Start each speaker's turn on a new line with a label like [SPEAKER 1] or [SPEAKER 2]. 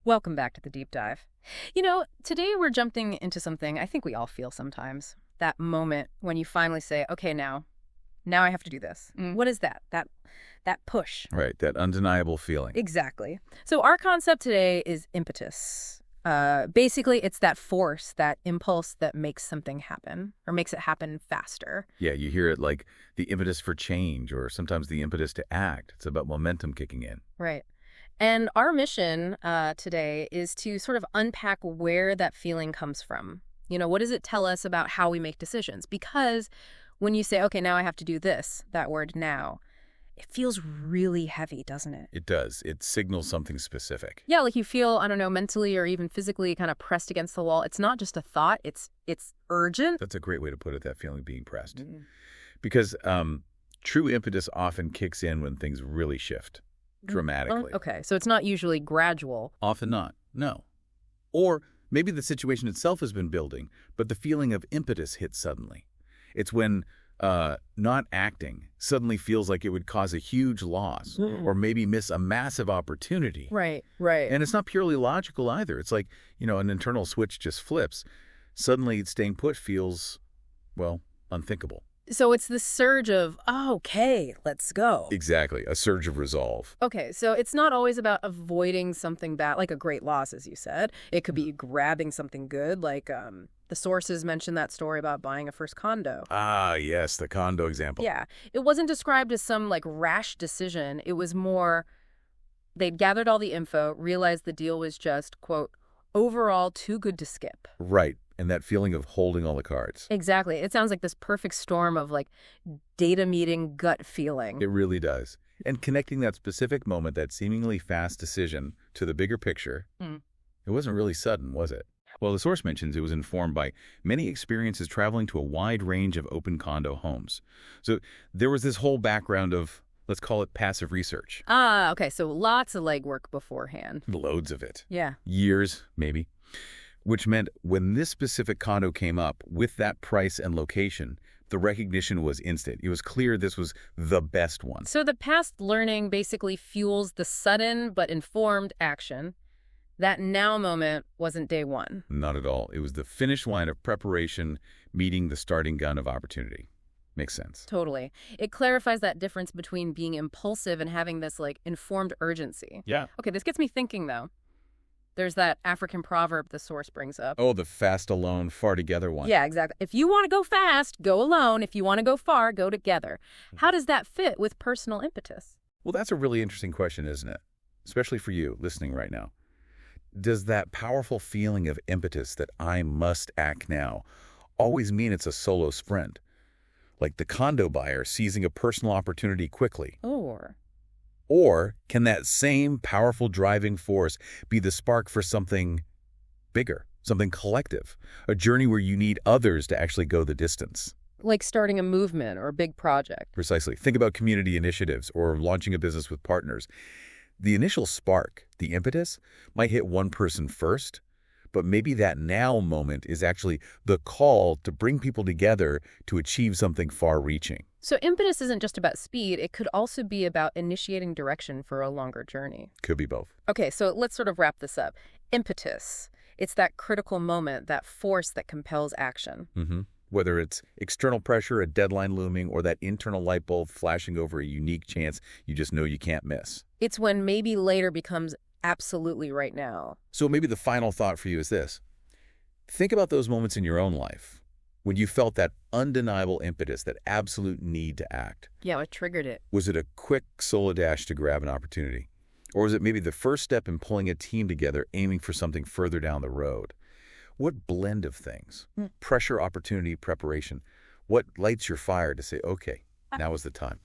[SPEAKER 1] Welcome back to the deep dive. Today we're jumping into something I think we all feel sometimes. That moment when you finally say, okay, now I have to do this. What is that? That push.
[SPEAKER 2] Right, that undeniable feeling.
[SPEAKER 1] Exactly. So our concept today is impetus. Basically, it's that force, that impulse that makes something happen or makes it happen faster.
[SPEAKER 2] Yeah, you hear it like the impetus for change or sometimes the impetus to act. It's about momentum kicking in.
[SPEAKER 1] Right. And our mission today is to sort of unpack where that feeling comes from. What does it tell us about how we make decisions? Because when you say, okay, now I have to do this, that word now, it feels really heavy, doesn't it?
[SPEAKER 2] It does. It signals something specific.
[SPEAKER 1] Yeah, like you feel, I don't know, mentally or even physically kind of pressed against the wall. It's not just a thought, it's urgent.
[SPEAKER 2] That's a great way to put it, that feeling being pressed. Because true impetus often kicks in when things really shift dramatically.
[SPEAKER 1] Okay, so it's not usually gradual.
[SPEAKER 2] Often not, no. Or maybe the situation itself has been building, but the feeling of impetus hits suddenly. It's when not acting suddenly feels like it would cause a huge loss or maybe miss a massive opportunity.
[SPEAKER 1] Right.
[SPEAKER 2] And it's not purely logical either. It's like, an internal switch just flips. Suddenly staying put feels, well, unthinkable.
[SPEAKER 1] So it's the surge of, oh, okay, let's go.
[SPEAKER 2] Exactly. A surge of resolve.
[SPEAKER 1] Okay, so it's not always about avoiding something bad, like a great loss, as you said. It could be grabbing something good, like the sources mentioned that story about buying a first condo.
[SPEAKER 2] Ah, yes, the condo example.
[SPEAKER 1] Yeah, it wasn't described as some rash decision. It was more, they'd gathered all the info, realized the deal was just, quote, overall too good to skip.
[SPEAKER 2] Right. And that feeling of holding all the cards.
[SPEAKER 1] Exactly. It sounds like this perfect storm of data meeting gut feeling.
[SPEAKER 2] It really does. And connecting that specific moment, that seemingly fast decision, to the bigger picture, It wasn't really sudden, was it? Well, the source mentions it was informed by many experiences traveling to a wide range of open condo homes. So there was this whole background of, let's call it passive research.
[SPEAKER 1] Ah, okay. So lots of legwork beforehand.
[SPEAKER 2] Loads of it.
[SPEAKER 1] Yeah.
[SPEAKER 2] Years, maybe. Which meant when this specific condo came up with that price and location, the recognition was instant. It was clear this was the best one.
[SPEAKER 1] So the past learning basically fuels the sudden but informed action. That now moment wasn't day one.
[SPEAKER 2] Not at all. It was the finish line of preparation meeting the starting gun of opportunity. Makes sense.
[SPEAKER 1] Totally. It clarifies that difference between being impulsive and having this informed urgency.
[SPEAKER 2] Yeah.
[SPEAKER 1] Okay, this gets me thinking though. There's that African proverb the source brings up.
[SPEAKER 2] Oh, the fast alone, far together one.
[SPEAKER 1] Yeah, exactly. If you want to go fast, go alone. If you want to go far, go together. How does that fit with personal impetus?
[SPEAKER 2] Well, that's a really interesting question, isn't it? Especially for you listening right now. Does that powerful feeling of impetus that I must act now always mean it's a solo sprint? Like the condo buyer seizing a personal opportunity quickly? Or can that same powerful driving force be the spark for something bigger, something collective, a journey where you need others to actually go the distance?
[SPEAKER 1] Like starting a movement or a big project.
[SPEAKER 2] Precisely. Think about community initiatives or launching a business with partners. The initial spark, the impetus, might hit one person first, but maybe that now moment is actually the call to bring people together to achieve something far-reaching.
[SPEAKER 1] So impetus isn't just about speed. It could also be about initiating direction for a longer journey.
[SPEAKER 2] Could be both.
[SPEAKER 1] Okay, so let's sort of wrap this up. Impetus. It's that critical moment, that force that compels action.
[SPEAKER 2] Whether it's external pressure, a deadline looming, or that internal light bulb flashing over a unique chance you just know you can't miss.
[SPEAKER 1] It's when maybe later becomes absolutely right now.
[SPEAKER 2] So maybe the final thought for you is this. Think about those moments in your own life when you felt that undeniable impetus, that absolute need to act.
[SPEAKER 1] Yeah, what triggered it?
[SPEAKER 2] Was it a quick solo dash to grab an opportunity? Or was it maybe the first step in pulling a team together, aiming for something further down the road? What blend of things? Pressure, opportunity, preparation. What lights your fire to say, okay, now is the time?